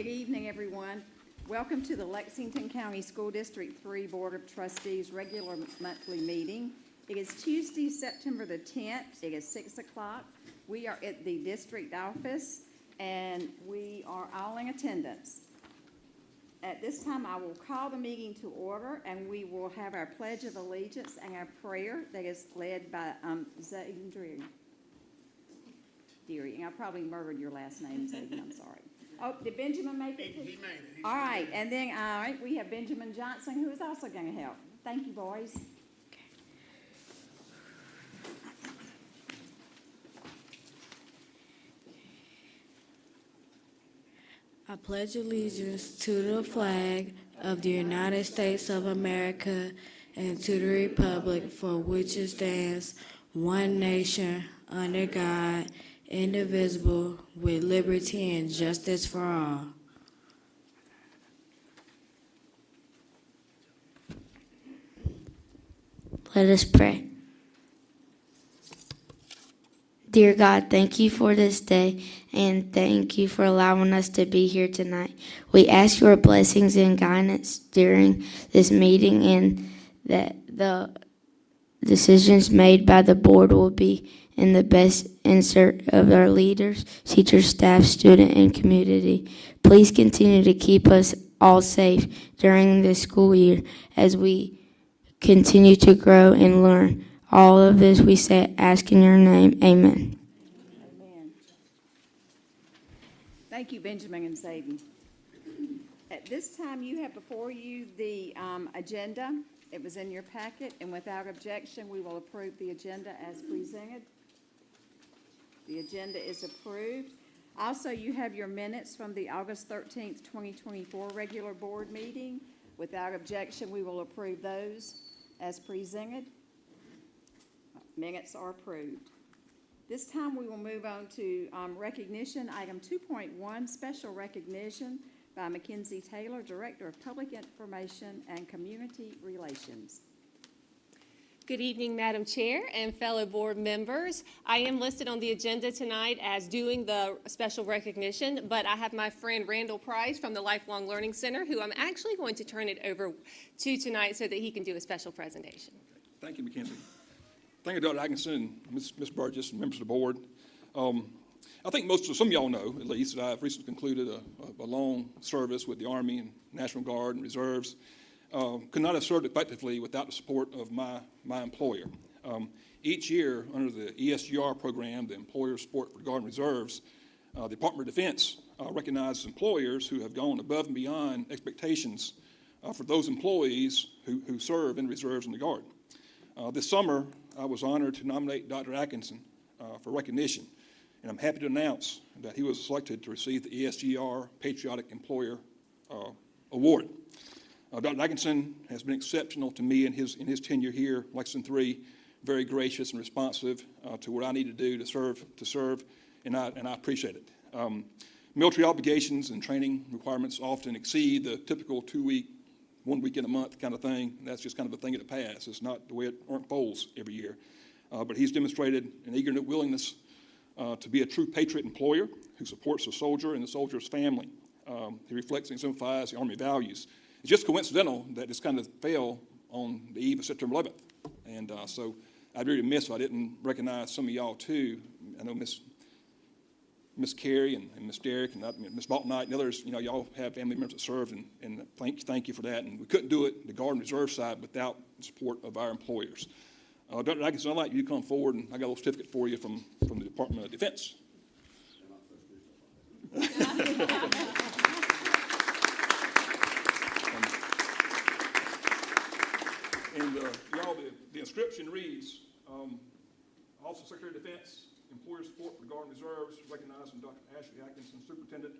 Good evening, everyone. Welcome to the Lexington County School District 3 Board of Trustees regular monthly meeting. It is Tuesday, September the 10th. It is 6 o'clock. We are at the district office, and we are all in attendance. At this time, I will call the meeting to order, and we will have our Pledge of Allegiance and our prayer that is led by Zayden Deary. I probably murdered your last name, Zayden. I'm sorry. Oh, did Benjamin make it? He made it. All right, and then, we have Benjamin Johnson, who is also going to help. Thank you, boys. I pledge allegiance to the flag of the United States of America and to the republic for which it stands, one nation, under God, indivisible, with liberty and justice for all. Let us pray. Dear God, thank you for this day, and thank you for allowing us to be here tonight. We ask your blessings and guidance during this meeting, and that the decisions made by the board will be in the best interest of our leaders, teachers, staff, student, and community. Please continue to keep us all safe during this school year as we continue to grow and learn. All of this we say, ask in your name. Amen. Amen. Thank you, Benjamin and Zayden. At this time, you have before you the agenda. It was in your packet, and without objection, we will approve the agenda as presented. The agenda is approved. Also, you have your minutes from the August 13th, 2024 regular board meeting. Without objection, we will approve those as presented. Minutes are approved. This time we will move on to recognition. Item 2.1, special recognition by Mackenzie Taylor, Director of Public Information and Community Relations. Good evening, Madam Chair and fellow board members. I am listed on the agenda tonight as doing the special recognition, but I have my friend Randall Price from the Lifelong Learning Center, who I'm actually going to turn it over to tonight so that he can do a special presentation. Thank you, Mackenzie. Thank you, Dr. Atkinson, and Ms. Burgess, and members of the board. I think some of y'all know, at least, that I've recently concluded a long service with the Army and National Guard and Reserves. Could not have served effectively without the support of my employer. Each year, under the ESGR program, the Employer Support for Guard and Reserves, the Department of Defense recognizes employers who have gone above and beyond expectations for those employees who serve in reserves and the Guard. This summer, I was honored to nominate Dr. Atkinson for recognition, and I'm happy to announce that he was selected to receive the ESGR Patriotic Employer Award. Dr. Atkinson has been exceptional to me in his tenure here, Lexington 3, very gracious and responsive to what I need to do to serve, and I appreciate it. Military obligations and training requirements often exceed the typical 2-week, 1 week in a month kind of thing. That's just kind of a thing of the past. It's not the way it unfolds every year. But he's demonstrated an eager willingness to be a true patriot employer who supports the soldier and the soldier's family. He reflects and exemplifies the Army values. It's just coincidental that this kind of fell on the eve of September 11th. And so I'd be remiss if I didn't recognize some of y'all too. I know Miss Carey and Miss Derrick and Miss Baltonite and others, y'all have family members that served, and thank you for that. And we couldn't do it, the Guard and Reserve side, without the support of our employers. Dr. Atkinson, I'd like you to come forward, and I got a little certificate for you from the Department of Defense. And y'all, the inscription reads, Office of Secretary of Defense, Employer Support for Guard and Reserves, recognizing Dr. Ashley Atkinson, Superintendent,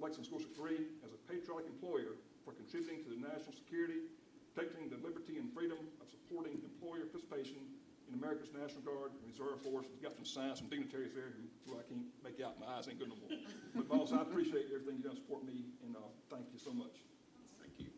Lexington School District 3, as a patriotic employer for contributing to the national security, protecting the liberty and freedom of supporting employer participation in America's National Guard and Reserve Force. We've got some signs, some dignitaries there who I can't make out. My eyes ain't good no more. But boss, I appreciate everything you've done to support me, and thank you so much. Thank you.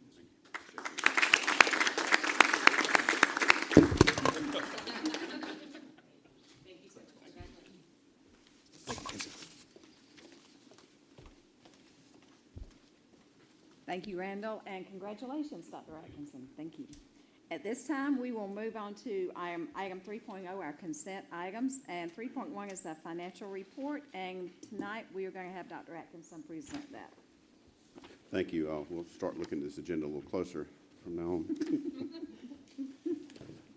Thank you, Randall, and congratulations, Dr. Atkinson. Thank you. At this time, we will move on to item 3.0, our consent items, and 3.1 is the financial report, and tonight we are going to have Dr. Atkinson present that. Thank you. We'll start looking at this agenda a little closer from now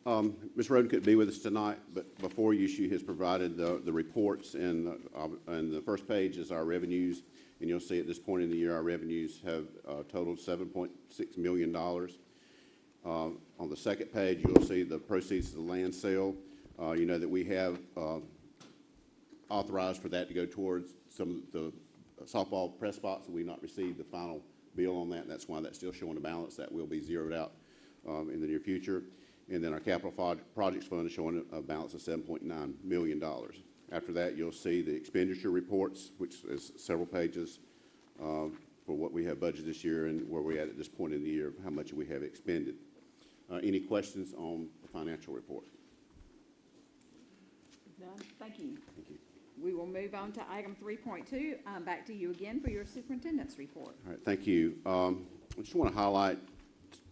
on. Ms. Roden couldn't be with us tonight, but before you, she has provided the reports, and the first page is our revenues, and you'll see at this point in the year our revenues have totaled $7.6 million. On the second page, you'll see the proceeds of the land sale. You know that we have authorized for that to go towards some of the softball press spots, and we've not received the final bill on that, and that's why that's still showing a balance. That will be zeroed out in the near future. And then our capital projects fund is showing a balance of $7.9 million. After that, you'll see the expenditure reports, which is several pages for what we have budgeted this year and where we're at this point in the year of how much we have expended. Any questions on the financial report? None? Thank you. Thank you. We will move on to item 3.2. Back to you again for your superintendent's report. All right, thank you. I just want to highlight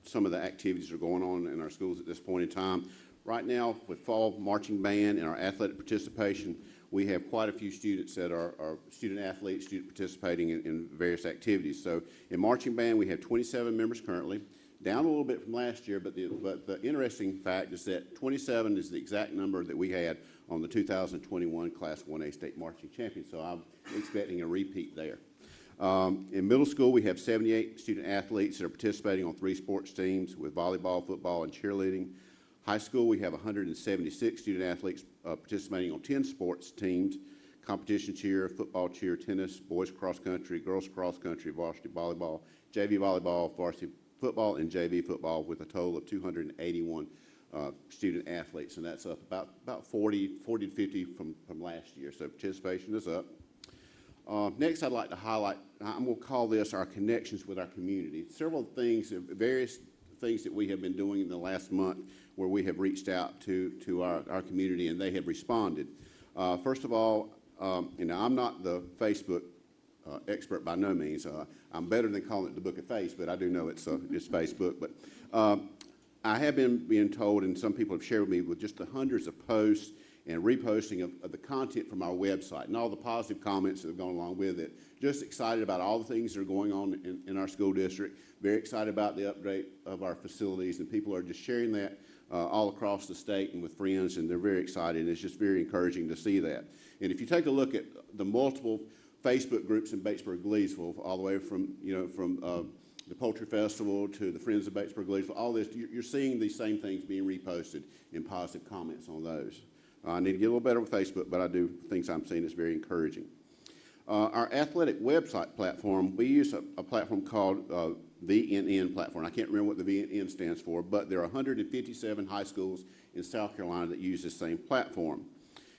some of the activities that are going on in our schools at this point in time. Right now, with fall marching band and our athletic participation, we have quite a few students that are student athletes, participating in various activities. So in marching band, we have 27 members currently, down a little bit from last year, but the interesting fact is that 27 is the exact number that we had on the 2021 Class 1A State Marching Champion, so I'm expecting a repeat there. In middle school, we have 78 student athletes that are participating on 3 sports teams with volleyball, football, and cheerleading. High school, we have 176 student athletes participating on 10 sports teams: competition cheer, football cheer, tennis, boys cross country, girls cross country, varsity volleyball, JV volleyball, varsity football, and JV football, with a total of 281 student athletes, and that's up about 40 to 50 from last year, so participation is up. Next, I'd like to highlight, I'm going to call this our connections with our community. Several things, various things that we have been doing in the last month where we have reached out to our community and they have responded. First of all, I'm not the Facebook expert by no means. I'm better than calling it the Book of Face, but I do know it's Facebook. But I have been being told, and some people have shared with me, with just the hundreds of posts and reposting of the content from our website and all the positive comments that have gone along with it. Just excited about all the things that are going on in our school district. Very excited about the upgrade of our facilities, and people are just sharing that all across the state and with friends, and they're very excited, and it's just very encouraging to see that. And if you take a look at the multiple Facebook groups in Batesburg-Gleesville, all the way from the Poultry Festival to the Friends of Batesburg-Gleesville, all this, you're seeing these same things being reposted and positive comments on those. I need to get a little better with Facebook, but I do things I'm seeing is very encouraging. Our athletic website platform, we use a platform called VNN platform. I can't remember what the VNN stands for, but there are 157 high schools in South Carolina that use this same platform.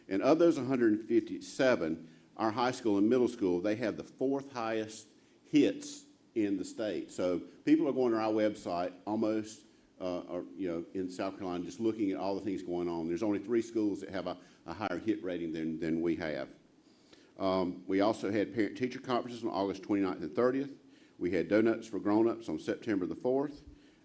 And of those 157, our high school and middle school, they have the 4th highest hits in the state. So people are going to our website almost, in South Carolina, just looking at all the things going on. There's only 3 schools that have a higher hit rating than we have. We also had parent-teacher conferences on August 29th and 30th. We had Donuts for Grown-Ups on September the 4th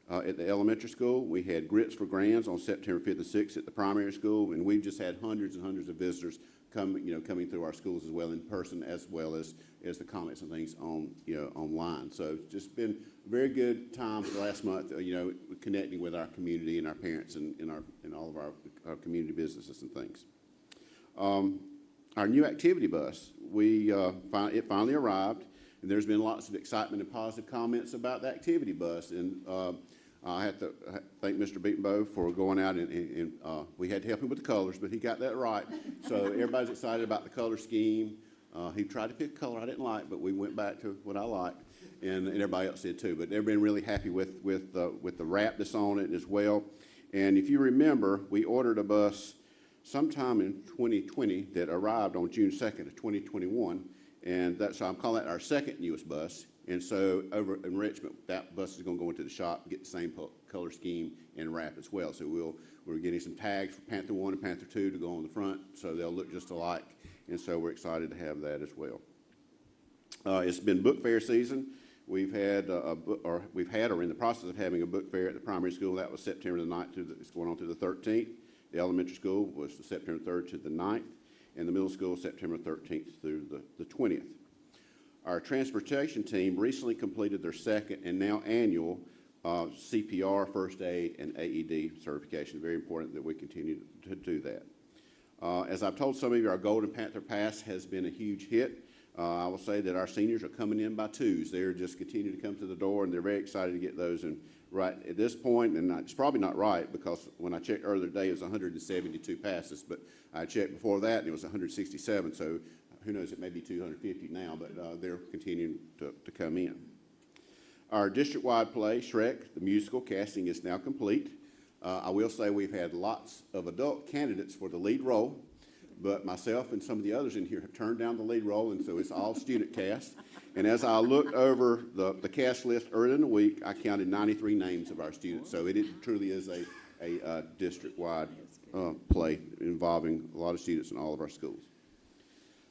at the elementary school. We had Grits for Grands on September 5th and 6th at the primary school, and we've just had hundreds and hundreds of visitors coming through our schools as well in person, as well as the comments and things online. So it's just been a very good time for the last month, connecting with our community and our parents and all of our community businesses and things. Our new activity bus, it finally arrived, and there's been lots of excitement and positive comments about the activity bus. And I have to thank Mr. Beatonbow for going out and we had to help him with the colors, but he got that right. So everybody's excited about the color scheme. He tried to pick a color I didn't like, but we went back to what I liked, and everybody else did too. But they've been really happy with the wrap that's on it as well. And if you remember, we ordered a bus sometime in 2020 that arrived on June 2nd of 2021, and so I'm calling that our second newest bus. And so over in Richmond, that bus is going to go into the shop, get the same color scheme and wrap as well. So we're getting some tags for Panther 1 and Panther 2 to go on the front, so they'll look just alike. And so we're excited to have that as well. It's been book fair season. We've had or in the process of having a book fair at the primary school. That was September the 9th it's going on through the 13th. The elementary school was the September 3rd to the 9th, and the middle school September 13th through the 20th. Our transportation team recently completed their second and now annual CPR, first aid, and AED certification. Very important that we continue to do that. As I've told some of you, our Golden Panther Pass has been a huge hit. I will say that our seniors are coming in by twos. They're just continuing to come to the door, and they're very excited to get those. And right at this point, and it's probably not right, because when I checked earlier today, it was 172 passes, but I checked before that, and it was 167. So who knows, it may be 250 now, but they're continuing to come in. Our district-wide play, Shrek, the musical, casting is now complete. I will say we've had lots of adult candidates for the lead role, but myself and some of the others in here have turned down the lead role, and so it's all student cast. And as I looked over the cast list earlier in the week, I counted 93 names of our students. So it truly is a district-wide play involving a lot of students in all of our schools.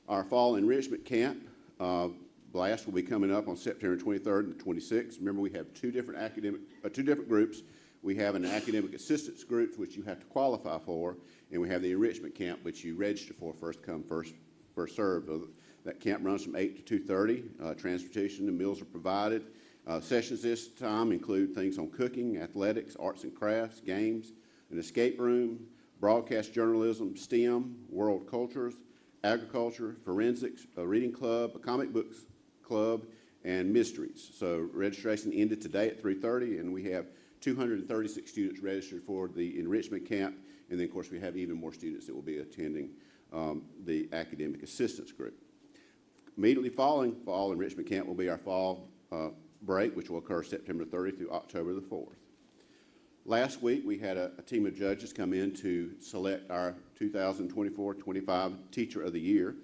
Our fall enrichment camp blast will be coming up on September 23rd and 26th. Remember, we have two different groups. We have an academic assistance group, which you have to qualify for, and we have the enrichment camp, which you register for, first come, first served. That camp runs from 8 to 2:30. Transportation and meals are provided. Sessions this time include things on cooking, athletics, arts and crafts, games, an escape room, broadcast journalism, STEM, world cultures, agriculture, forensics, a reading club, a comic books club, and mysteries. So registration ended today at 3:30, and we have 236 students registered for the enrichment camp, and then, of course, we have even more students that will be attending the academic assistance group. Immediately following fall enrichment camp will be our fall break, which will occur September 30th through October the 4th. Last week, we had a team of judges come in to select our 2024-25 Teacher of the Year.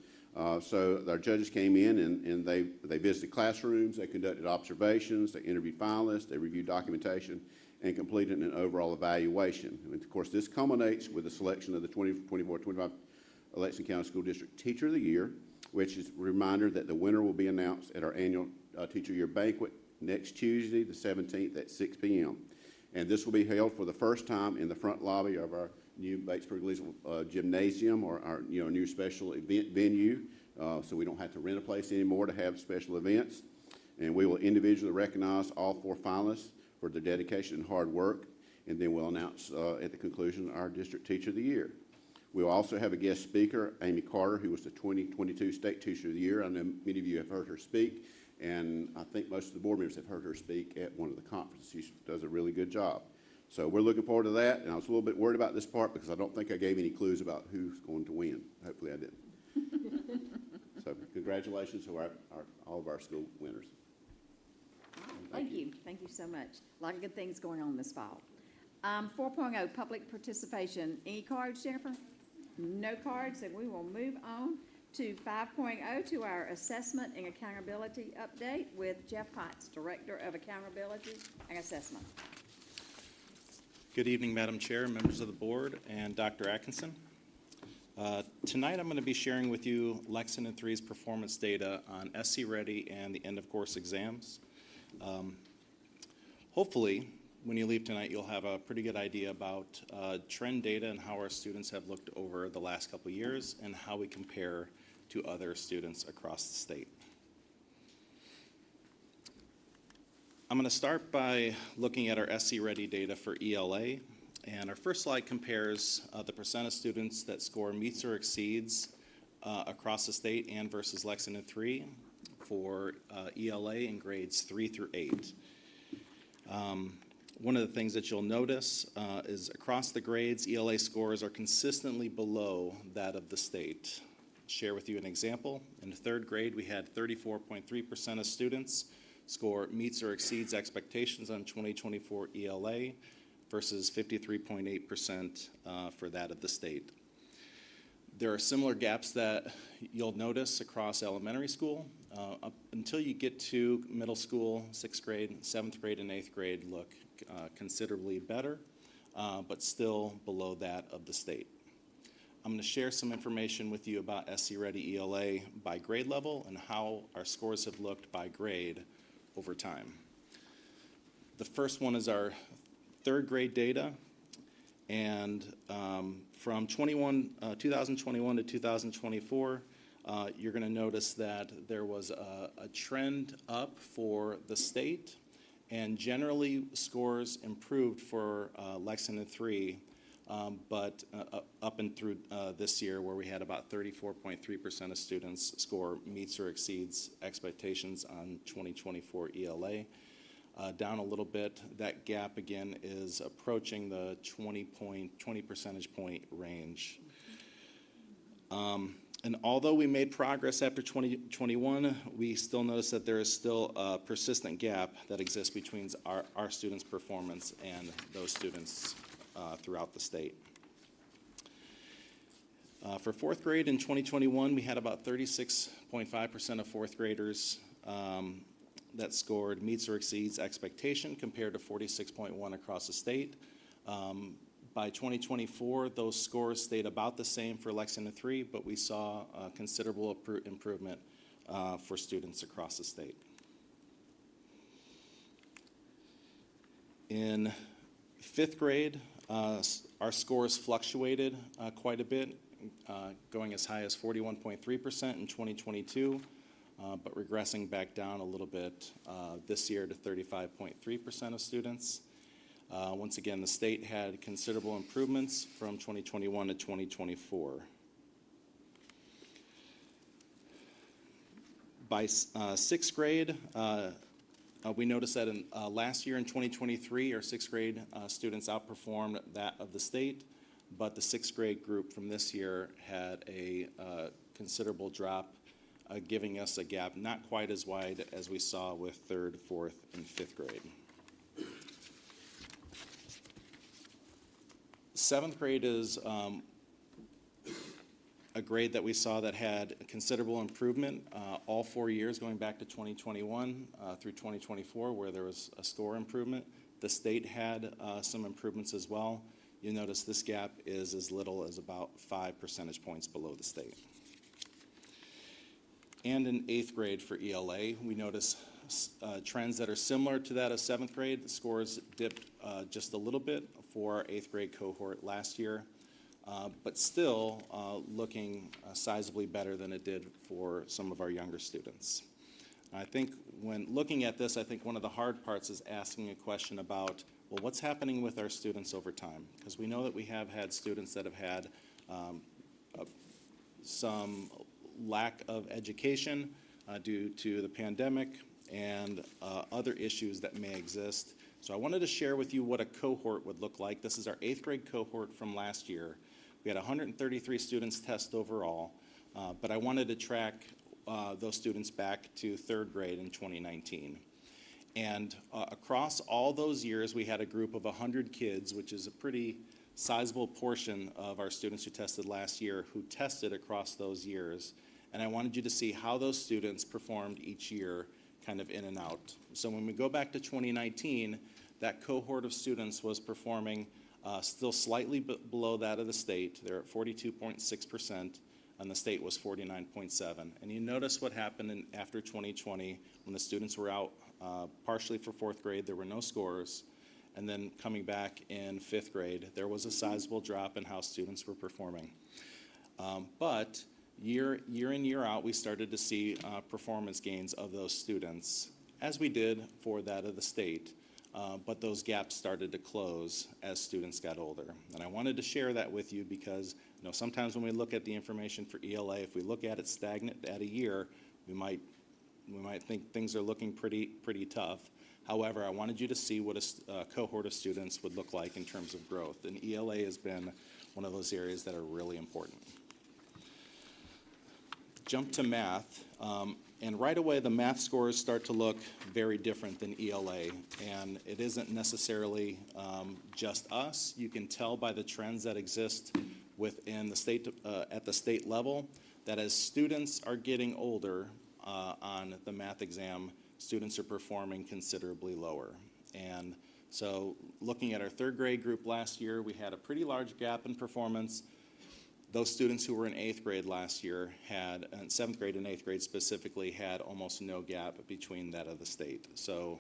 So our judges came in and they visited classrooms, they conducted observations, they interviewed finalists, they reviewed documentation, and completed an overall evaluation. And of course, this culminates with the selection of the 2024-25 Lexington County School District Teacher of the Year, which is a reminder that the winner will be announced at our annual Teacher Year Banquet next Tuesday, the 17th at 6 p.m. And this will be held for the first time in the front lobby of our new Batesburg Gymnasium, or our new special event venue, so we don't have to rent a place anymore to have special events. And we will individually recognize all 4 finalists for their dedication and hard work, and then we'll announce at the conclusion our District Teacher of the Year. We'll also have a guest speaker, Amy Carter, who was the 2022 State Teacher of the Year. I know many of you have heard her speak, and I think most of the board members have heard her speak at one of the conferences. She does a really good job. So we're looking forward to that, and I was a little bit worried about this part because I don't think I gave any clues about who's going to win. Hopefully I didn't. So congratulations to all of our school winners. Thank you. Thank you so much. A lot of good things going on this fall. 4.0, public participation. Any cards, Jennifer? No cards, and we will move on to 5.0, to our assessment and accountability update with Jeff Potts, Director of Accountability and Assessment. Good evening, Madam Chair, members of the board, and Dr. Atkinson. Tonight I'm going to be sharing with you Lexington 3's performance data on SC Ready and the end-of-course exams. Hopefully, when you leave tonight, you'll have a pretty good idea about trend data and how our students have looked over the last couple of years and how we compare to other students across the state. I'm going to start by looking at our SC Ready data for ELA, and our first slide compares the percent of students that score meets or exceeds across the state and versus Lexington 3 for ELA in grades 3 through 8. One of the things that you'll notice is across the grades, ELA scores are consistently below that of the state. I'll share with you an example. In the 3rd grade, we had 34.3% of students score meets or exceeds expectations on 2024 ELA versus 53.8% for that of the state. There are similar gaps that you'll notice across elementary school. Up until you get to middle school, 6th grade, 7th grade, and 8th grade look considerably better, but still below that of the state. I'm going to share some information with you about SC Ready ELA by grade level and how our scores have looked by grade over time. The first one is our third grade data. And from 2021 to 2024, you're going to notice that there was a trend up for the state, and generally scores improved for Lexington 3, but up and through this year, where we had about 34.3% of students score meets or exceeds expectations on 2024 ELA. Down a little bit, that gap again is approaching the 20 percentage point range. And although we made progress after 2021, we still notice that there is still a persistent gap that exists between our students' performance and those students throughout the state. For fourth grade in 2021, we had about 36.5% of fourth graders that scored meets or exceeds expectation, compared to 46.1 across the state. By 2024, those scores stayed about the same for Lexington 3, but we saw considerable improvement for students across the state. In fifth grade, our scores fluctuated quite a bit, going as high as 41.3% in 2022, but regressing back down a little bit this year to 35.3% of students. Once again, the state had considerable improvements from 2021 to 2024. By sixth grade, we noticed that in last year in 2023, our sixth grade students outperformed that of the state, but the sixth grade group from this year had a considerable drop, giving us a gap not quite as wide as we saw with third, fourth, and fifth grade. Seventh grade is a grade that we saw that had considerable improvement all 4 years, going back to 2021 through 2024, where there was a score improvement. The state had some improvements as well. You notice this gap is as little as about 5 percentage points below the state. And in eighth grade for ELA, we notice trends that are similar to that of seventh grade. The scores dipped just a little bit for our eighth grade cohort last year, but still looking sizably better than it did for some of our younger students. I think when looking at this, I think one of the hard parts is asking a question about, well, what's happening with our students over time? Because we know that we have had students that have had some lack of education due to the pandemic and other issues that may exist. So I wanted to share with you what a cohort would look like. This is our eighth grade cohort from last year. We had 133 students test overall, but I wanted to track those students back to third grade in 2019. And across all those years, we had a group of 100 kids, which is a pretty sizable portion of our students who tested last year, who tested across those years. And I wanted you to see how those students performed each year, kind of in and out. So when we go back to 2019, that cohort of students was performing still slightly below that of the state. They're at 42.6%, and the state was 49.7%. And you notice what happened after 2020, when the students were out partially for fourth grade, there were no scores. And then coming back in fifth grade, there was a sizable drop in how students were performing. But year in, year out, we started to see performance gains of those students, as we did for that of the state. But those gaps started to close as students got older. And I wanted to share that with you because sometimes when we look at the information for ELA, if we look at it stagnant at a year, we might think things are looking pretty tough. However, I wanted you to see what a cohort of students would look like in terms of growth. And ELA has been one of those areas that are really important. Jump to math, and right away the math scores start to look very different than ELA, and it isn't necessarily just us. You can tell by the trends that exist within the state, at the state level, that as students are getting older on the math exam, students are performing considerably lower. And so looking at our third grade group last year, we had a pretty large gap in performance. Those students who were in 8th grade last year had, and 7th grade and 8th grade specifically, had almost no gap between that of the state. So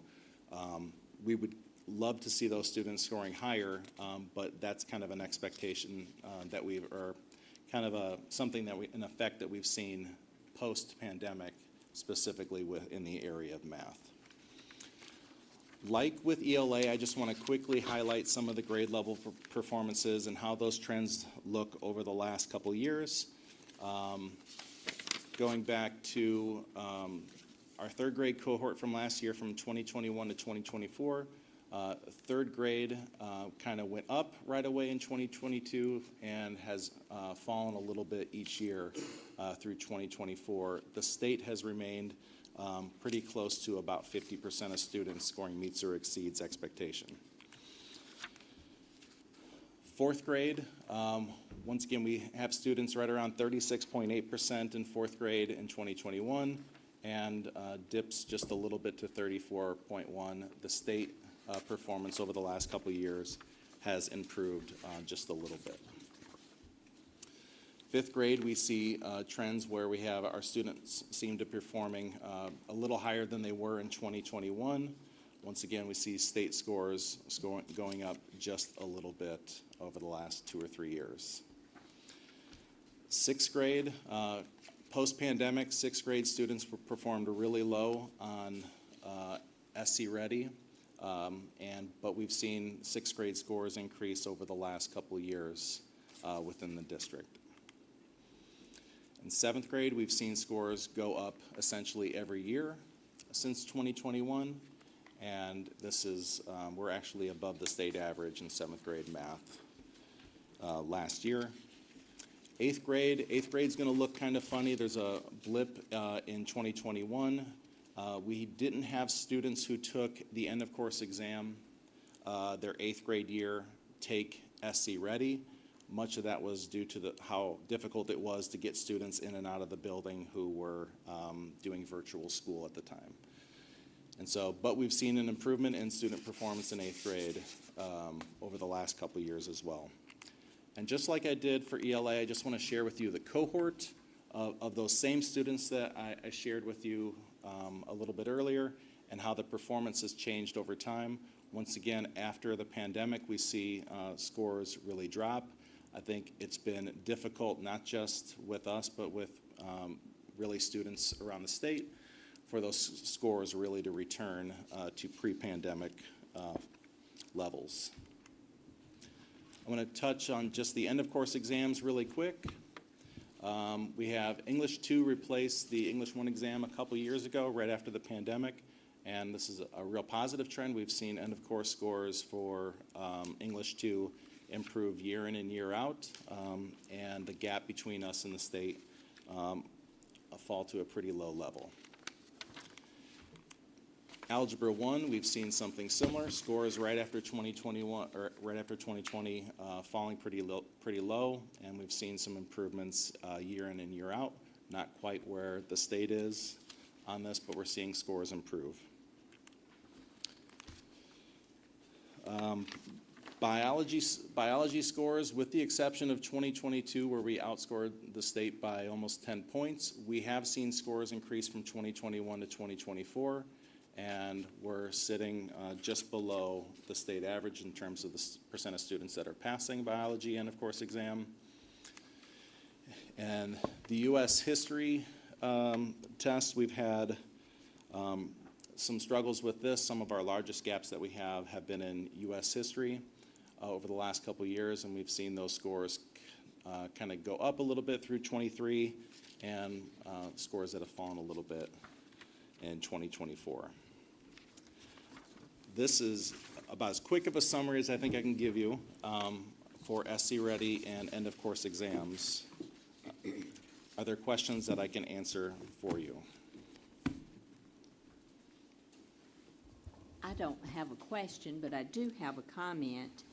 we would love to see those students scoring higher, but that's kind of an expectation that or kind of something that in effect that we've seen post-pandemic, specifically in the area of math. Like with ELA, I just want to quickly highlight some of the grade level performances and how those trends look over the last couple years. Going back to our 3rd grade cohort from last year, from 2021 to 2024, 3rd grade kind of went up right away in 2022 and has fallen a little bit each year through 2024. The state has remained pretty close to about 50% of students scoring meets or exceeds expectation. 4th grade, once again, we have students right around 36.8% in 4th grade in 2021, and dips just a little bit to 34.1. The state performance over the last couple of years has improved just a little bit. 5th grade, we see trends where we have our students seem to be performing a little higher than they were in 2021. Once again, we see state scores going up just a little bit over the last 2 or 3 years. 6th grade, post-pandemic, 6th grade students performed really low on SC Ready, but we've seen 6th grade scores increase over the last couple of years within the district. In 7th grade, we've seen scores go up essentially every year since 2021, and this is, we're actually above the state average in 7th grade math last year. 8th grade is going to look kind of funny. There's a blip in 2021. We didn't have students who took the end of course exam their 8th grade year take SC Ready. Much of that was due to how difficult it was to get students in and out of the building who were doing virtual school at the time. And so, but we've seen an improvement in student performance in 8th grade over the last couple of years as well. And just like I did for ELA, I just want to share with you the cohort of those same students that I shared with you a little bit earlier, and how the performance has changed over time. Once again, after the pandemic, we see scores really drop. I think it's been difficult, not just with us, but with really students around the state, for those scores really to return to pre-pandemic levels. I'm going to touch on just the end of course exams really quick. We have English 2 replace the English 1 exam a couple years ago, right after the pandemic, and this is a real positive trend. We've seen end of course scores for English 2 improve year in and year out, and the gap between us and the state fall to a pretty low level. Algebra 1, we've seen something similar. Scores right after 2021 or right after 2020 falling pretty low, and we've seen some improvements year in and year out. Not quite where the state is on this, but we're seeing scores improve. Biology scores, with the exception of 2022, where we outscored the state by almost 10 points, we have seen scores increase from 2021 to 2024. And we're sitting just below the state average in terms of the percent of students that are passing biology and of course exam. And the U.S. history test, we've had some struggles with this. Some of our largest gaps that we have been in U.S. history over the last couple of years, and we've seen those scores kind of go up a little bit through 23, and scores that have fallen a little bit in 2024. This is about as quick of a summary as I think I can give you for SC Ready and end of course exams. Are there questions that I can answer for you? I don't have a question, but I do have a comment.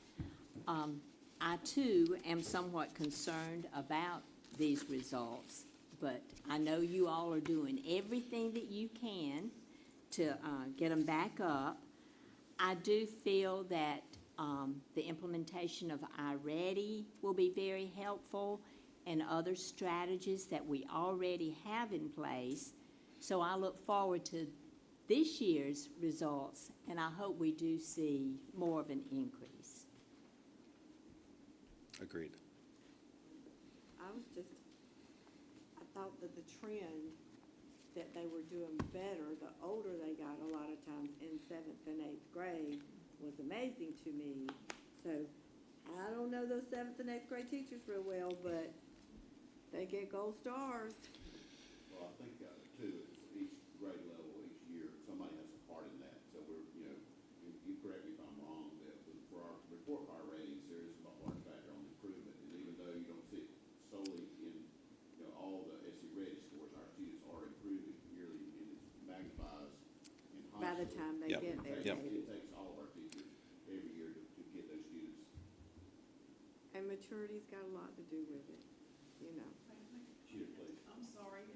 I too am somewhat concerned about these results, but I know you all are doing everything that you can to get them back up. I do feel that the implementation of iReady will be very helpful, and other strategies that we already have in place. So I look forward to this year's results, and I hope we do see more of an increase. Agreed. I thought that the trend that they were doing better, the older they got a lot of times in 7th and 8th grade was amazing to me. So I don't know those 7th and 8th grade teachers real well, but they get gold stars. Well, I think, too, it's each grade level, each year, somebody has a part in that. So we're, you correct me if I'm wrong, that for our report card ratings, there is a large factor on improvement. And even though you don't see it solely in, all the SE Ready scores, our students are improving yearly, and it magnifies in high school. By the time they Yep. get there. Yep. maybe. It takes all of our teachers every year to get those students. And maturity's got a lot to do with it, Cheer, please. I'm sorry,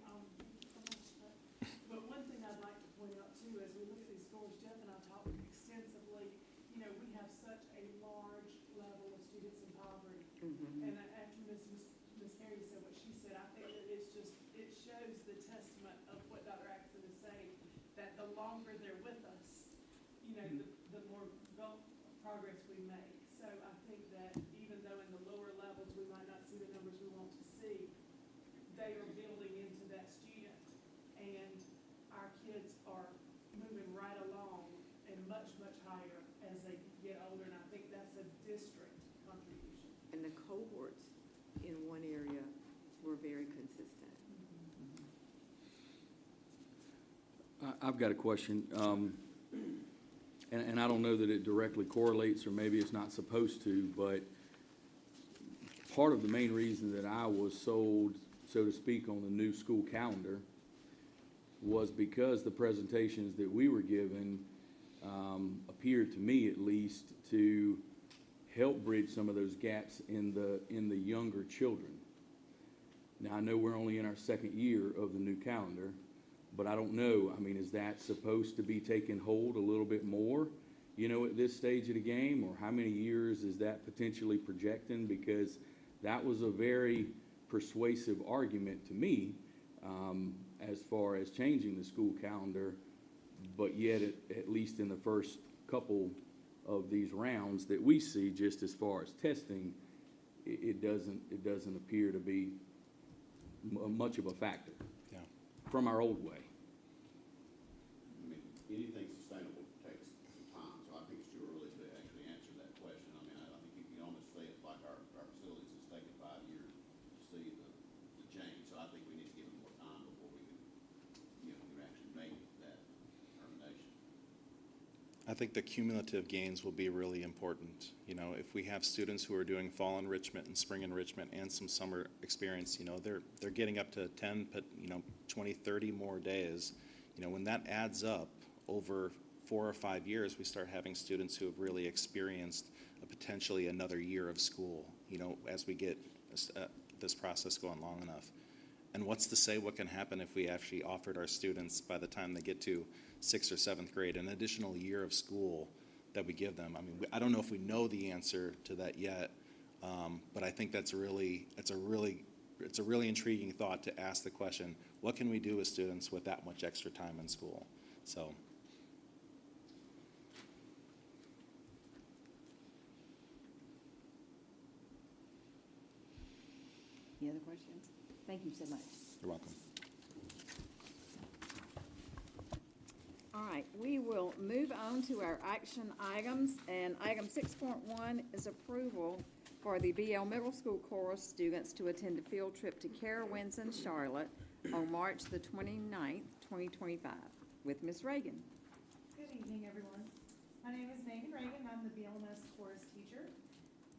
but one thing I'd like to point out too, as we look at these scores, Jeff and I talked extensively, we have such a large level of students in poverty. And after Ms. Harry said what she said, I think that it shows the testament of what Dr. Axon is saying, that the longer they're with us, the more progress we make. So I think that even though in the lower levels, we might not see the numbers we want to see, they are building into that student, and our kids are moving right along and much, much higher as they get older, and I think that's a district contribution. and the cohorts in one area were very consistent. I've got a question, and I don't know that it directly correlates, or maybe it's not supposed to, but part of the main reason that I was sold, so to speak, on the new school calendar was because the presentations that we were given appeared to me, at least, to help bridge some of those gaps in the younger children. Now, I know we're only in our second year of the new calendar, but I don't know. I mean, is that supposed to be taking hold a little bit more, at this stage of the game? Or how many years is that potentially projecting? Because that was a very persuasive argument to me as far as changing the school calendar, but yet at least in the first couple of these rounds that we see, just as far as testing, it doesn't appear to be much of a factor Yeah. from our old way. Anything sustainable takes some time, so I think it's too early to actually answer that question. I think you can almost say it's like our facilities, it's taken 5 years to see the change. So I think we need to give them more time before we can actually make that determination. I think the cumulative gains will be really important. If we have students who are doing fall enrichment and spring enrichment and some summer experience, they're getting up to 10, 20, 30 more days. When that adds up over 4 or 5 years, we start having students who have really experienced potentially another year of school, as we get this process going long enough. And what's to say what can happen if we actually offered our students, by the time they get to 6th or 7th grade, an additional year of school that we give them? I don't know if we know the answer to that yet, but I think it's a really intriguing thought to ask the question, what can we do with students with that much extra time in school? So. Any other questions? Thank you so much. You're welcome. All right, we will move on to our action items, and item 6.1 is approval for the BL Middle School chorus students to attend a field trip to Carowinds and Charlotte on March the 29th, 2025, with Ms. Reagan. Good evening, everyone. My name is Megan Reagan. I'm the BLMS chorus teacher.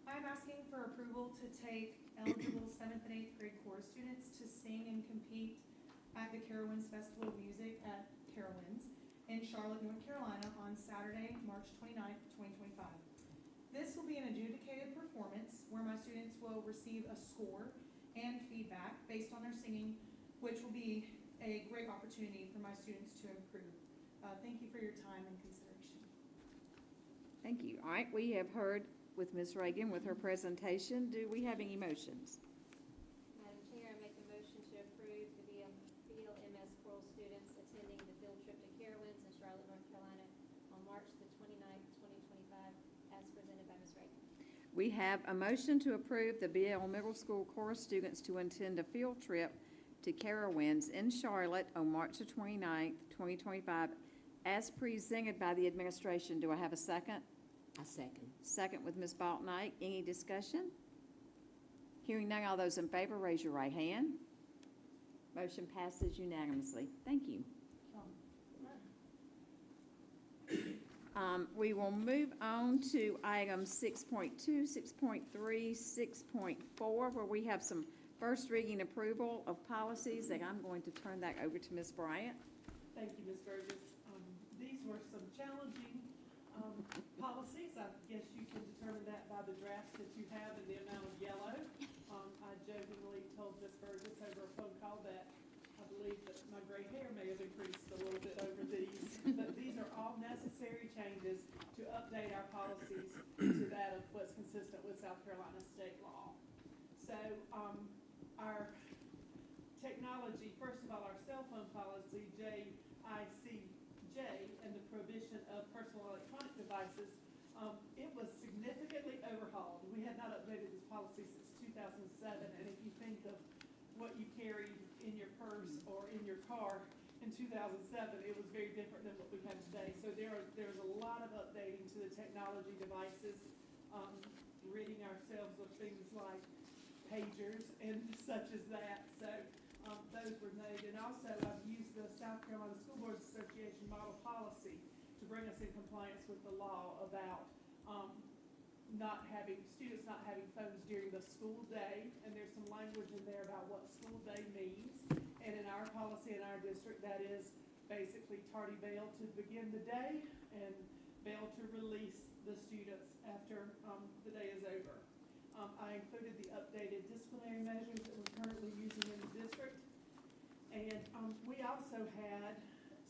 I'm asking for approval to take eligible 7th and 8th grade chorus students to sing and compete at the Carowinds Festival of Music at Carowinds in Charlotte, North Carolina on Saturday, March 29th, 2025. This will be an adjudicated performance where my students will receive a score and feedback based on their singing, which will be a great opportunity for my students to improve. Thank you for your time and consideration. Thank you. All right, we have heard with Ms. Reagan with her presentation. Do we have any motions? We have a motion to approve the BL Middle School chorus students to attend a field trip to Carowinds in Charlotte on March the 29th, 2025, as presented by the administration. Do I have a second? I second. Second with Ms. Baltnight. Any discussion? Hearing none, all those in favor, raise your right hand. Motion passes unanimously. Thank you. We will move on to items 6.2, 6.3, 6.4, where we have some first reading approval of policies, and I'm going to turn that over to Ms. Bryant. Thank you, Ms. Burgess. These were some challenging policies. I guess you can determine that by the drafts that you have and the amount of yellow. I jokingly told Ms. Burgess over a phone call that I believe that my gray hair may have increased a little bit over these, but these are all necessary changes to update our policies to that of what's consistent with South Carolina state law. So, our technology, first of all, our cell phone policy, JICJ, and the prohibition of personal electronic devices, it was significantly overhauled. We had not updated this policy since 2007, and if you think of what you carried in your purse or in your car in 2007, it was very different than what we have today. So there's a lot of updating to the technology devices, ridding ourselves of things like pagers and such as that. So those were made. And also I've used the South Carolina School Boards Association model policy to bring us in compliance with the law about students not having phones during the school day. And there's some language in there about what school day means. And in our policy in our district, that is basically tardy bail to begin the day and bail to release the students after the day is over. I included the updated disciplinary measures that we're currently using in the district. And we also had,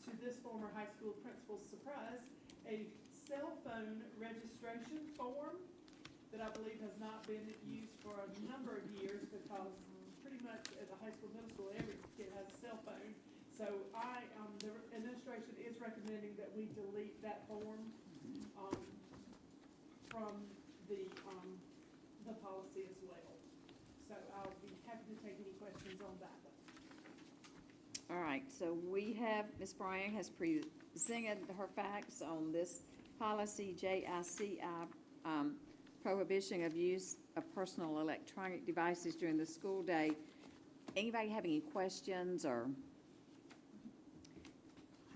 to this former high school principal's surprise, a cell phone registration form that I believe has not been used for a number of years because pretty much at the high school, middle school, every kid has a cell phone. So the administration is recommending that we delete that form from the policy as well. So I'll be happy to take any questions on that one. All right, so we have, Ms. Bryant has presented her facts on this policy, JICI, prohibition of use of personal electronic devices during the school day. Anybody have any questions or?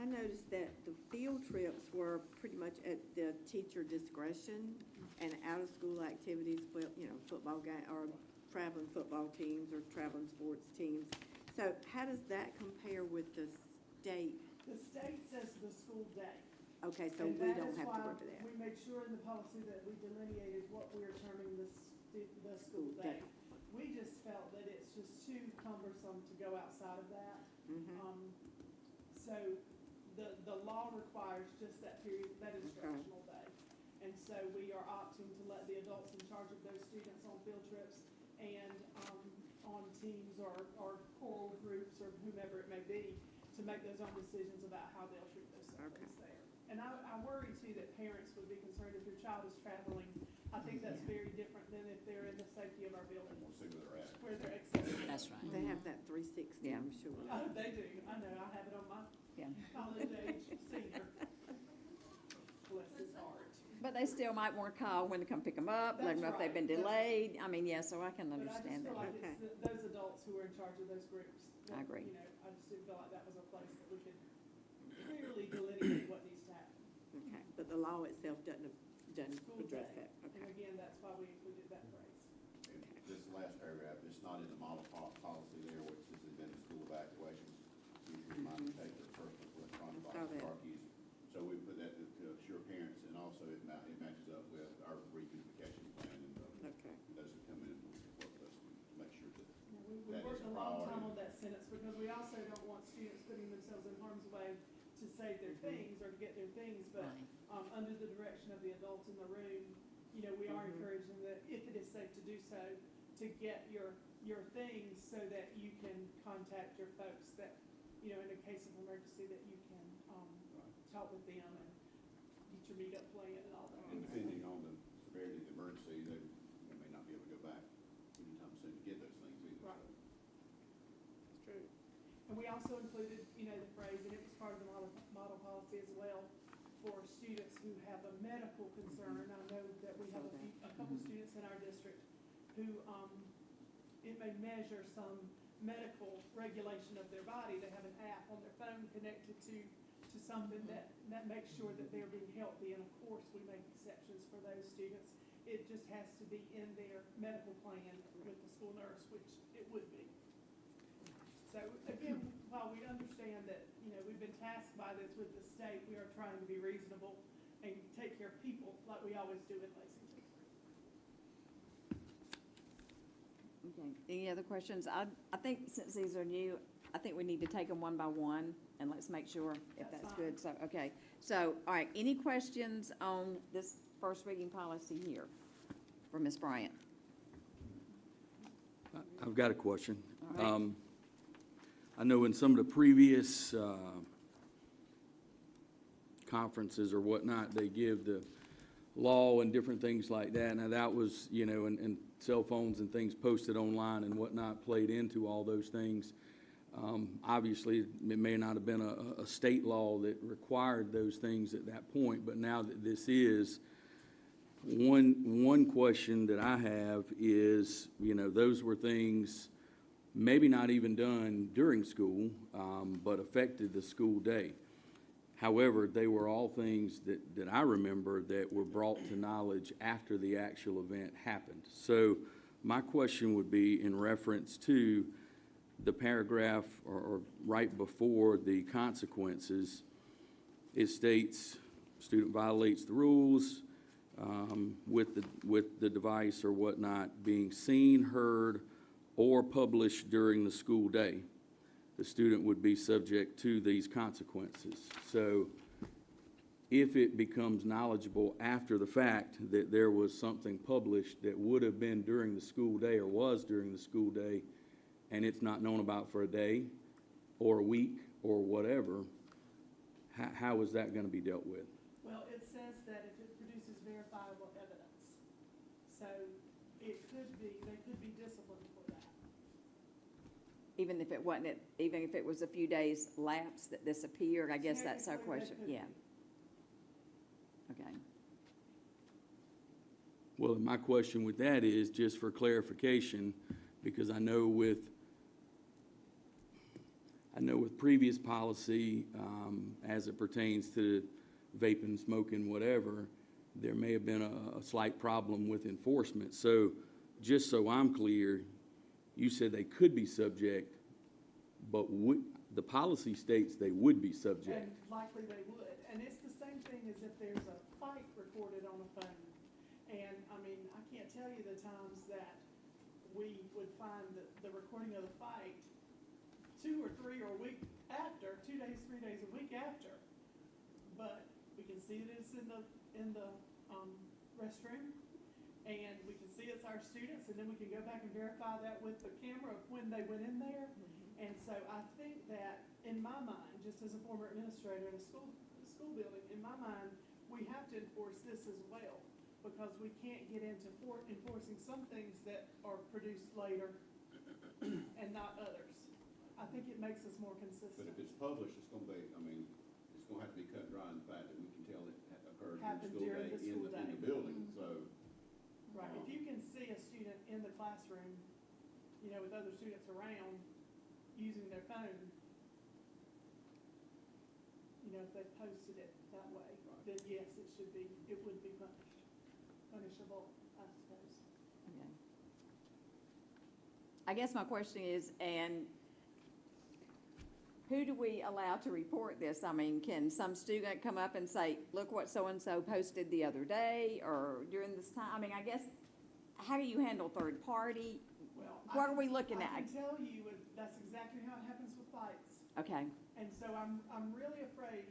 I noticed that the field trips were pretty much at the teacher discretion, and out-of-school activities, football game, or traveling football teams or traveling sports teams. So how does that compare with the state? The state says the school day. Okay, so And we that don't is have to why work for that. we made sure in the policy that we delineated what we are terming the school day. We just felt that it's just too cumbersome to go outside of that. So the law requires just that period, that instructional day. And so we are opting to let the adults in charge of those students on field trips and on teams or choral groups or whomever it may be to make those own decisions about how they'll treat those students there. And I worry too that parents would be concerned if your child is traveling. I think that's very different than if they're in the safety of our building. We'll see where they're at. Where they're accessible. That's right. They have that 360, Yeah. I'm sure. Oh, they do. I know. I have it on my Yeah. college age senior. Bless his heart. But they still might want to call when to come pick them up, let them know if they've been That's right. delayed. I mean, yeah, so I can But I just understand feel that. like it's those adults who are in charge of those groups. I agree. I just didn't feel like that was a place that we could clearly delineate what needs to happen. Okay, but the law itself doesn't School address day. that. And Okay. again, that's why we included that phrase. And this last paragraph, it's not in the model policy there, which says event of school evacuations. Teachers might take their personal electronic Saw devices, that. car keys. So we put that to assure parents, and also it matches up with our reunification plan, and Okay. those that come in and work with us to make sure that We that is worked a a long priority. time on that sentence because we also don't want students putting themselves in harm's way to save their things or to get their things, but under the direction of the adults in the room, we are encouraging that if it is safe to do so, to get your things so that you can contact your folks that, in a case of emergency, that you can talk with them and get your meetup plan and all that. And depending on the severity of the emergency, they also included, you know, the phrase, and it was part of the model policy as well, for students who have a medical concern. I know that we have a couple students in our district who, it may measure some medical regulation of their body. They have an app on their phone connected to something that makes sure that they're being healthy, and of course, we make exceptions for those students. It just has to be in their medical plan with the school nurse, which it would be. So again, while we understand that, you know, we've been tasked by this with the state, we are trying to be reasonable and take care of people like we always do in Lexington. Okay, any other questions? I think since these are new, I think we need to take them one by one, and let's make sure if that's good. So, okay, so, all right, any questions on this first reading policy here for Ms. Bryant? I've got a question. All right. I know in some of the previous conferences or whatnot, they give the law and different things like that. Now, that was, you know, and cell phones and things posted online and whatnot played into all those things. Obviously, it may not have been a state law that required those things at that point, but now that this is, one question that I have is, you know, those were things maybe not even done during school, but affected the school day. However, they were all things that I remember that were brought to knowledge after the actual event happened. So my question would be in reference to the paragraph or right before the consequences. It states, student violates the rules with the device or whatnot being seen, heard, or published during the school day. The student would be subject to these consequences. So if it becomes knowledgeable after the fact that there was something published that would have been during the school day or was during the school day, and it's not known about for a day or a week or whatever, how is that going to be dealt with? Well, it says that if it produces verifiable evidence, so it could be, they could be disciplined for that. Even if it wasn't, even if it was a few days lapse that this appeared, I guess that's our Technically, that question, could yeah. be. Okay, Well, my question with that is just for clarification, because I know with previous policy, as it pertains to vaping, smoking, whatever, there may have been a slight problem with enforcement. So just so I'm clear, you said they could be subject, but the policy states they would be subject. And likely they would. And it's the same thing as if there's a fight recorded on a phone. And, I mean, I can't tell you the times that we would find the recording of the fight 2 or 3 or a week after, 2 days, 3 days, a week after. But we can see that it's in the restroom, and we can see it's our students, and then we can go back and verify that with the camera of when they went in there. And so I think that, in my mind, just as a former administrator in a school building, in my mind, we have to enforce this as well, because we can't get into enforcing some things that are produced later and not others. I think it makes us more consistent. But if it's published, it's gonna be, I mean, it's gonna have to be cut dry in the fact that we can tell it occurred Happened in during the the school in day. the building, so. Right, if you can see a student in the classroom, you know, with other students around using their phone, you know, if they posted it that way, then yes, it would be punishable, I suppose. okay. I guess my question is, and who do we allow to report this? I mean, can some student come up and say, look what so-and-so posted the other day or during this time? I mean, I guess, how do you handle third party? Well, What are we looking I at? can tell you, that's exactly how it happens with fights. Okay, And so I'm really afraid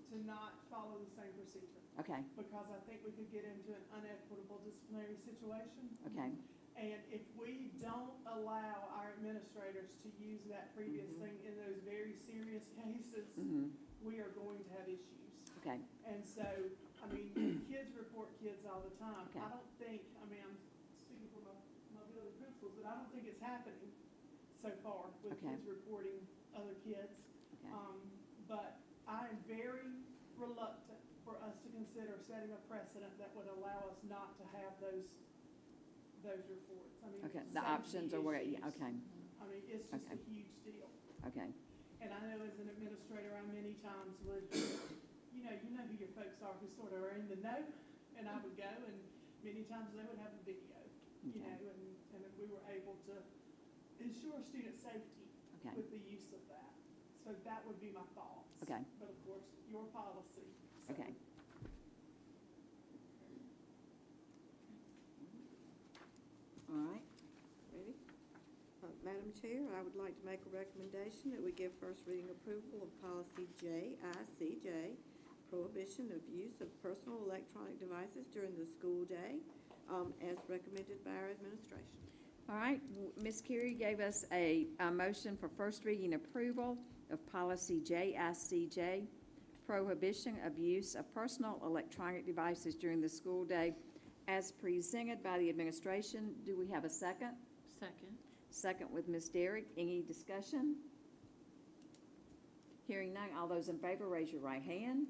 to not follow the same procedure, okay, because I think we could get into an unequitable disciplinary situation. okay, And if we don't allow our administrators to use that previous thing in those very serious cases, we are going to have issues. okay, And so, I mean, kids report kids all the time. Okay. I don't think, I mean, I'm speaking for my building principals, but I don't think it's happening so far with Okay. kids reporting other kids. Okay. But I am very reluctant for us to consider setting a precedent that would allow us not to have those reports. I mean, Okay, the safety options are where, yeah, issues. okay, I mean, it's just a Okay. huge deal. okay, And I know as an administrator, I many times would, you know who your folks are who sort of are in the know, and I would go, and many times they would have a video, you Okay. know, and we were able to ensure student safety Okay. with the use of that. So that would be my thoughts. Okay. But of course, your policy. So- okay. All right, ready? Madam Chair, I would like to make a recommendation that we give first reading approval of policy JICJ, prohibition of use of personal electronic devices during the school day, as recommended by our administration. All right, Ms. Carey gave us a motion for first reading approval of policy JICJ, prohibition of use of personal electronic devices during the school day, as presented by the administration. Do we have a second? Second. Second with Ms. Derrick. Any discussion? Hearing none, all those in favor, raise your right hand.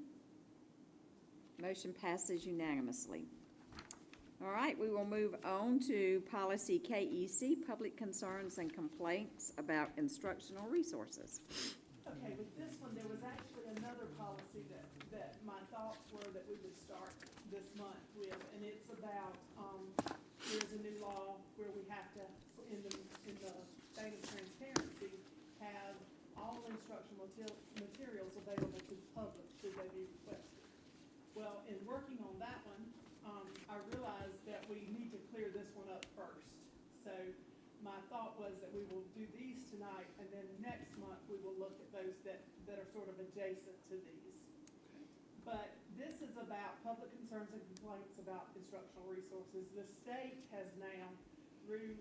Motion passes unanimously. All right, we will move on to policy KEC, public concerns and complaints about instructional resources. Okay, with this one, there was actually another policy that my thoughts were that we would start this month with, and it's about, there's a new law where we have to, in the vein of transparency, have all instructional materials available to the public should they be requested. Well, in working on that one, I realized that we need to clear this one up first. So my thought was that we will do these tonight, and then next month we will look at those that are sort of adjacent to these. But this is about public concerns and complaints about instructional resources. The state has now, through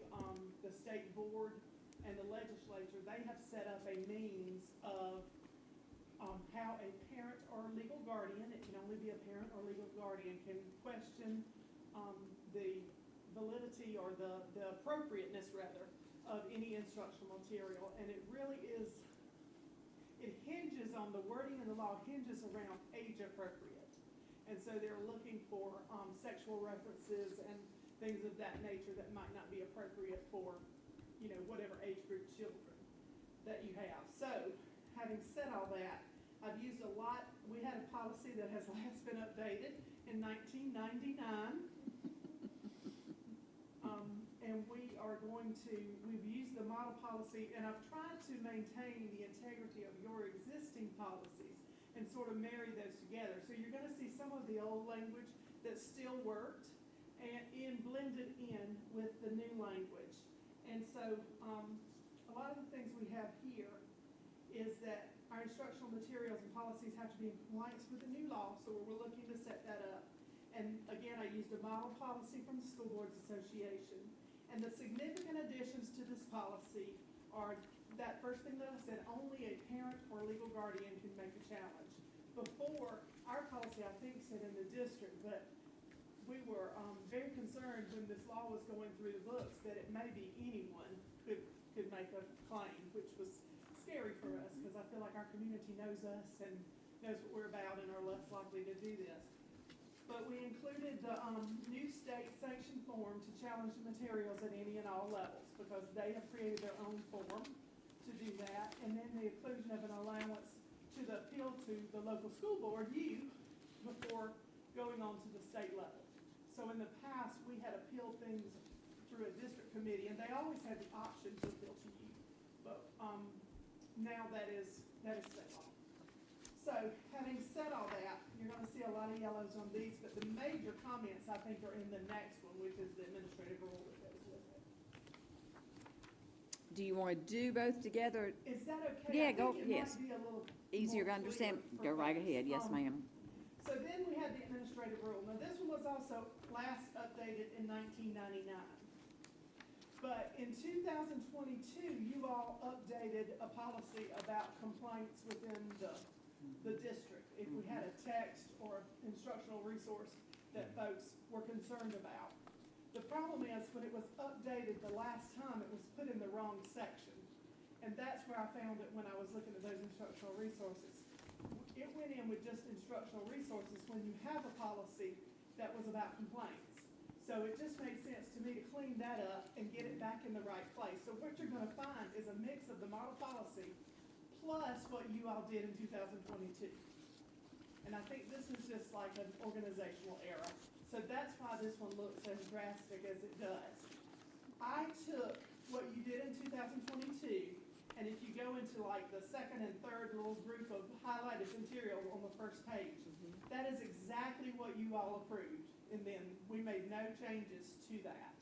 the state board and the legislature, they have set up a means of how a parent or legal guardian, it can only be a parent or legal guardian, can question the validity or the appropriateness, rather, of any instructional material. And it really is, it hinges on, the wording in the law hinges around age appropriate. And so they're looking for sexual references and things of that nature that might not be appropriate for, you know, whatever age group children that you have. So, having said all that, I've used a lot, we had a policy that has last been updated in 1999. And we are going to, we've used the model policy, and I've tried to maintain the integrity of your existing policies and sort of marry those together. So you're gonna see some of the old language that still worked and blended in with the new language. And so, a lot of the things we have here is that our instructional materials and policies have to be in compliance with the new law, so we're looking to set that up. And again, I used a model policy from the School Boards Association. And the significant additions to this policy are that first thing that I said, only a parent or legal guardian can make a challenge. Before, our policy, I think, said in the district, but we were very concerned when this law was going through the books that it may be anyone could make a claim, which was scary for us, because I feel like our community knows us and knows what we're about and are less likely to do this. But we included the new state sanctioned form to challenge the materials at any and all levels, because they have created their own form to do that. And then the inclusion of an allowance to the appeal to the local school board, you, before going on to the state level. So in the past, we had appealed things through a district committee, and they always had the option to appeal to you. But now that is state law. So, having said all that, you're gonna see a lot of yellows on these, but the major comments, I think, are in the next one, which is the administrative rule that goes with it. Do you want to do both together? Is that okay? Yeah, I think go, it yes. might be a little Easier to more understand? clear Go for right folks. ahead, yes, ma'am. So then we had the administrative rule. Now, this one was also last updated in 1999. But in 2022, you all updated a policy about complaints within the district. If we had a text or instructional resource that folks were concerned about. The problem is, when it was updated the last time, it was put in the wrong section. And that's where I found it when I was looking at those instructional resources. It went in with just instructional resources when you have a policy that was about complaints. So it just made sense to me to clean that up and get it back in the right place. So what you're gonna find is a mix of the model policy plus what you all did in 2022. And I think this is just like an organizational error. So that's why this one looks as drastic as it does. I took what you did in 2022, and if you go into like the second and third little group of highlighted material on the first page, that is exactly what you all approved. And then we made no changes to that.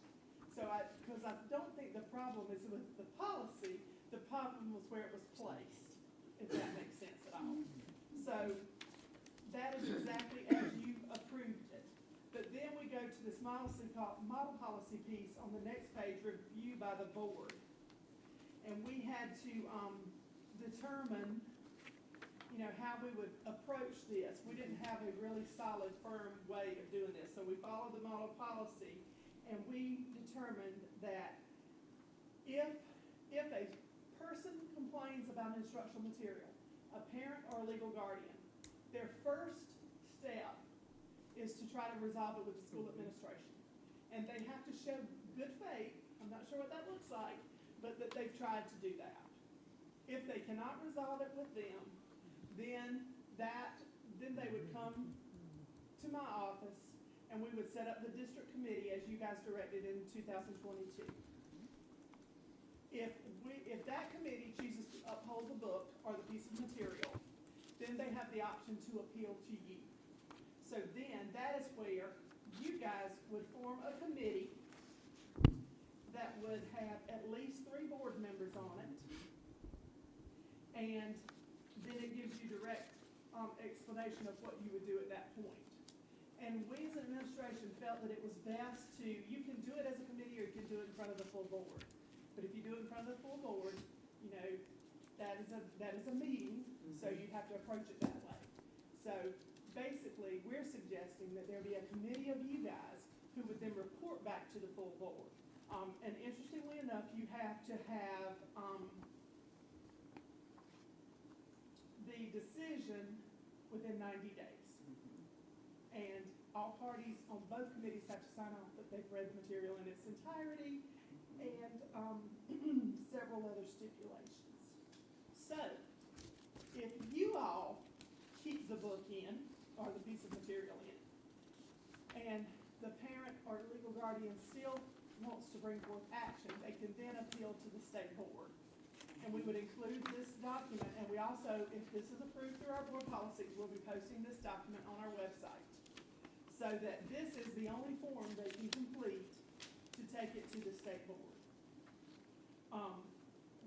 So because I don't think the problem is with the policy, the problem was where it was placed, if that makes sense at all. So that is exactly as you approved it. But then we go to this model policy piece on the next page, review by the board. And we had to determine, you know, how we would approach this. We didn't have a really solid, firm way of doing this. So we followed the model policy, and we determined that if a person complains about instructional material, a parent or a legal guardian, their first step is to try to resolve it with the school administration. And they have to show good faith, I'm not sure what that looks like, but that they've tried to do that. If they cannot resolve it with them, then they would come to my office and we would set up the district committee as you guys directed in 2022. If that committee chooses to uphold the book or the piece of material, then they have the option to appeal to you. So then that is where you guys would form a committee that would have at least 3 board members on it. And then it gives you direct explanation of what you would do at that point. And we as an administration felt that it was best to, you can do it as a committee or you can do it in front of the full board. But if you do it in front of the full board, you know, that is a meeting, so you have to approach it that way. So basically, we're suggesting that there be a committee of you guys who would then report back to the full board. And interestingly enough, you have to have the decision within 90 days. And all parties on both committees have to sign off that they've read the material in its entirety and several other stipulations. So, if you all keep the book in, or the piece of material in, and the parent or legal guardian still wants to bring forth action, they can then appeal to the state board. And we would include this document, and we also, if this is approved through our board policies, we'll be posting this document on our website. So that this is the only form they can complete to take it to the state board.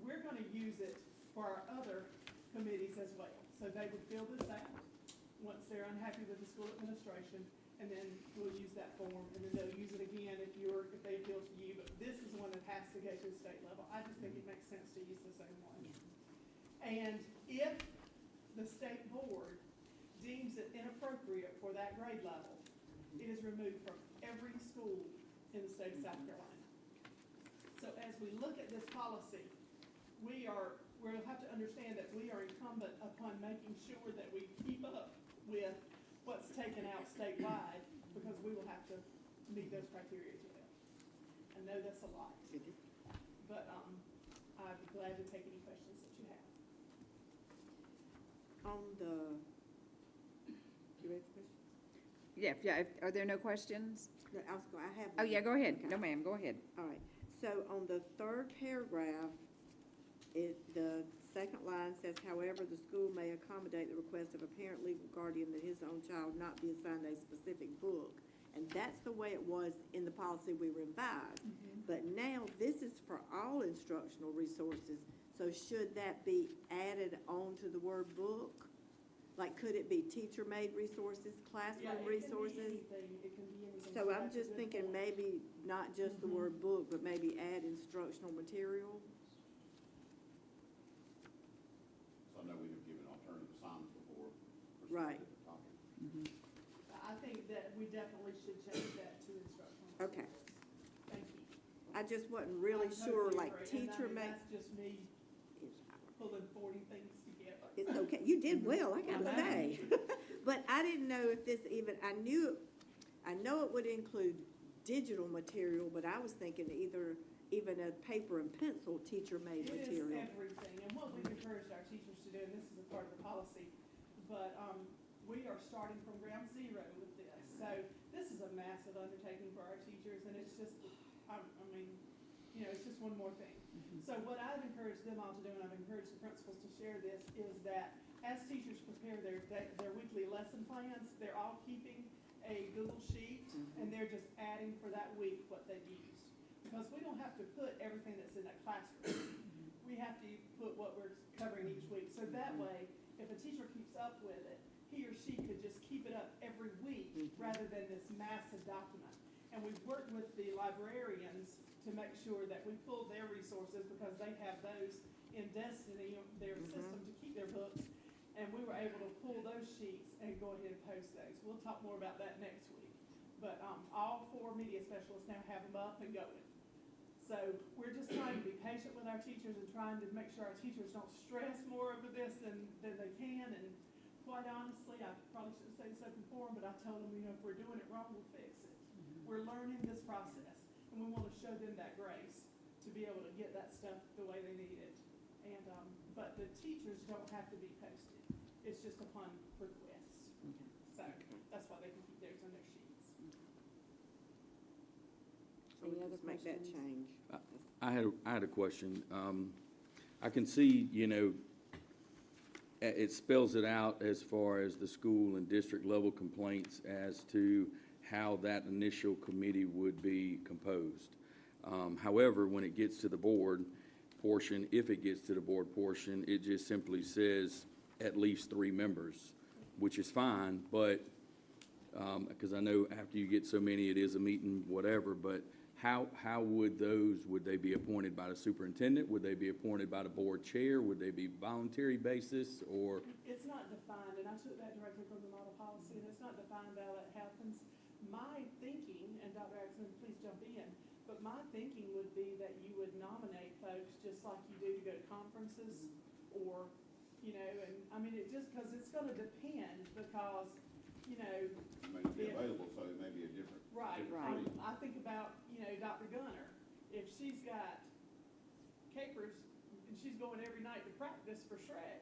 We're gonna use it for our other committees as well. So they would fill this out once they're unhappy with the school administration, and then we'll use that form, and then they'll use it again if they appeal to you, but this is the one that has to go to the state level. I just think it makes sense to use the same one. And if the state board deems it inappropriate for that grade level, it is removed from every school in the state of South Carolina. So as we look at this policy, we'll have to understand that we are incumbent upon making sure that we keep up with what's taken out statewide, because we will have to meet those criteria as well. I know that's a lot, but I'd be glad to take any questions that you have. You ready for questions? Yeah, are there no questions? No, I have. Oh, one. yeah, go ahead. Okay. No, ma'am, go ahead. All right, so on the 3rd paragraph, the second line says, however, the school may accommodate the request of a parent, legal guardian that his own child not be assigned a specific book. And that's the way it was in the policy we revised. But now, this is for all instructional resources, so should that be added on to the word book? Like, could it be teacher-made resources, classroom resources? It can be anything. So I'm that's a just good thinking point. maybe not just the word book, but maybe add instructional material. So I know we have given alternative assignments before. for Right. specific topics. I think that we definitely should change that to instructional. Okay. Thank you. I just wasn't really I sure, totally like agree, and I teacher mean, made, that's just me pulling 40 things together. It's okay, you did well, I gotta I know. say. But I didn't know if this even, I know it would include digital material, but I was thinking even a paper and pencil teacher-made It is material. everything, and what we've encouraged our teachers to do, and this is a part of the policy, but, we are starting from ground zero with this. So this is a massive undertaking for our teachers, and it's just, I mean, you know, it's just one more thing. So what I've encouraged them all to do, and I've encouraged the principals to share this, is that as teachers prepare their weekly lesson plans, they're all keeping a Google sheet, and they're just adding for that week what they've used. Because we don't have to put everything that's in that classroom. We have to put what we're covering each week. So that way, if a teacher keeps up with it, he or she could just keep it up every week rather than this massive document. And we've worked with the librarians to make sure that we pull their resources because they have those in Destiny, their system to keep their books. And we were able to pull those sheets and go ahead and post those. We'll talk more about that next week. But all 4 media specialists now have them up and going. So we're just trying to be patient with our teachers and trying to make sure our teachers don't stress more over this than they can. And quite honestly, I probably shouldn't say this open forum, but I told them, you know, if we're doing it wrong, we'll fix it. We're learning this process, and we want to show them that grace to be able to get that stuff the way they need it. And, but the teachers don't have to be posted. It's just upon request. So that's why they can keep theirs on their sheets. So we just make that change. I had a question. I can see, you know, it spells it out as far as the school and district level complaints as to how that initial committee would be composed. However, when it gets to the board portion, if it gets to the board portion, it just simply says at least 3 members, which is fine, but, because I know after you get so many, it is a meeting, whatever, but how would they be appointed by the superintendent? Would they be appointed by the board chair? Would they be voluntary basis or? It's not defined, and I took that directly from the model policy, and it's not defined how that happens. My thinking, and Dr. Axon, please jump in, but my thinking would be that you would nominate folks just like you do to go to conferences or, you know, and, I mean, it just, because it's gonna depend because, you know. It may be available, so it may be a different. Right, Right. I think about, you know, Dr. Gunner, if she's got capers and she's going every night to practice for Shrek,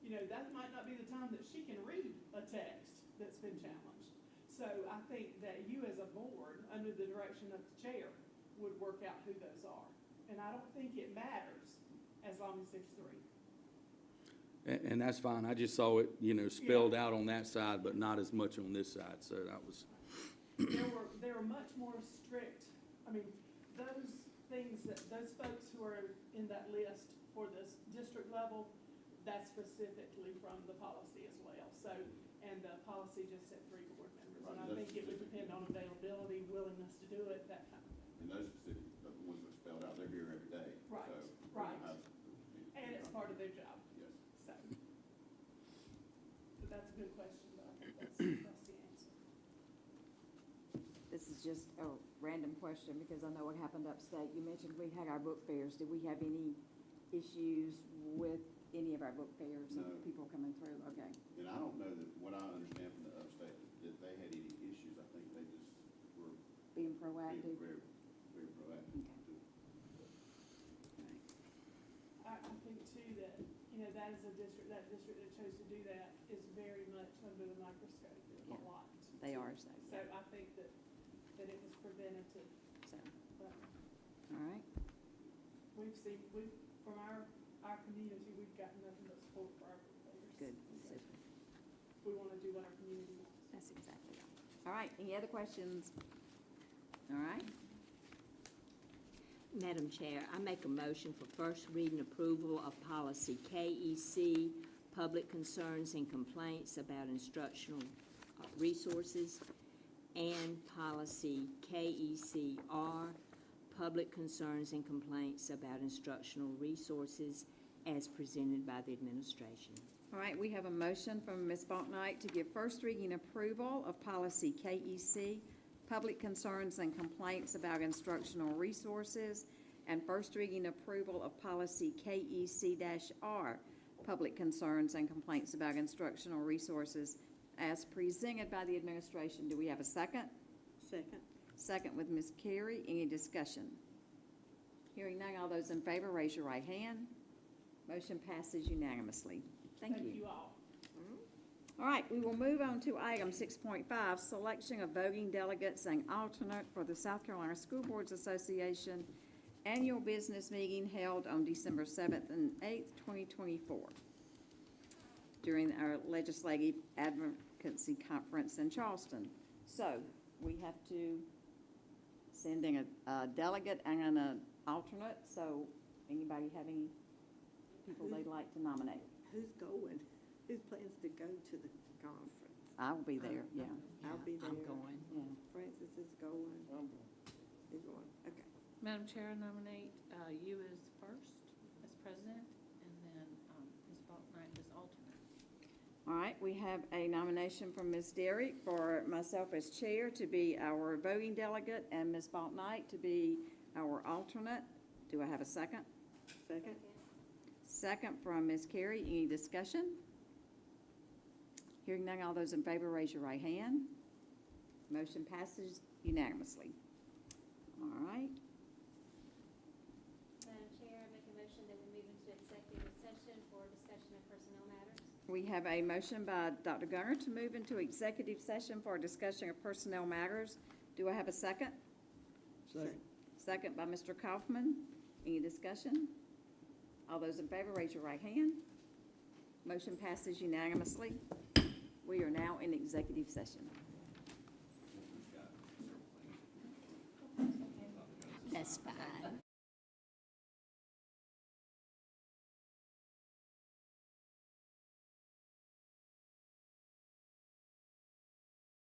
you know, that might not be the time that she can read a text that's been challenged. So I think that you as a board, under the direction of the chair, would work out who those are. And I don't think it matters as long as there's 3. And that's fine. I just saw it, you know, spelled out on that side, but not as much on this side, so that was. There were much more strict, I mean, those things those folks who are in that list for this district level, that's specifically from the policy as well. So, and the policy just said 3 board members. Right, And I think it would depend on availability, willingness to do it, that kind of thing. And those specific, the ones that are spelled out, they're here every day. Right, So, right. I- And it's part of their job, Yes. so. But that's a good question, but I think that's the answer. This is just a random question because I know what happened upstate. You mentioned we had our book fairs. Did we have any issues with any of our book fairs and No. people coming through? Okay. And I don't know that, what I understand from the upstate, that they had any issues. I think they just were Being being proactive? very, very proactive. I think too that, you know, that is a district, that district that chose to do that is very much under the microscope a Yeah. lot. They are, so, So I think that it was preventative, so, but all right. from our community, we've gotten nothing but support for our players. Good. Super. We want to do what our community wants. That's exactly right. All right, any other questions? All right. Madam Chair, I make a motion for first reading approval of policy KEC, public concerns and complaints about instructional resources, and policy KECR, public concerns and complaints about instructional resources as presented by the administration. All right, we have a motion from Ms. Balknight to give first reading approval of policy KEC, public concerns and complaints about instructional resources, and first reading approval of policy KEC-R, public concerns and complaints about instructional resources as presented by the administration. Do we have a second? Second. Second with Ms. Carey. Any discussion? Hearing none, all those in favor, raise your right hand. Motion passes unanimously. Thank you. Thank you all. All right, we will move on to item 6.5, selection of voting delegates and alternate for the South Carolina School Boards Association annual business meeting held on December 7th and 8th, 2024, during our legislative advocacy conference in Charleston. So we have to send in a delegate and an alternate. So anybody have any people they'd like to nominate? Who's going? Who plans to go to the conference? I will be there, yeah. I'll be there. I'm going. Yeah. Francis is going. He's going, okay. Madam Chair, I nominate you as first, as president, and then Ms. Faulknight as alternate. All right, we have a nomination from Ms. Derrick for myself as chair to be our voting delegate and Ms. Faulknight to be our alternate. Do I have a second? Second? Second from Ms. Carey. Any discussion? Hearing none, all those in favor, raise your right hand. Motion passes unanimously. All right. Madam Chair, I make a motion that we move into executive session for discussion of personnel matters. We have a motion by Dr. Gunner to move into executive session for a discussion of personnel matters. Do I have a second? Second. Second by Mr. Kaufman. Any discussion? All those in favor, raise your right hand. Motion passes unanimously. We are now in executive session. That's fine.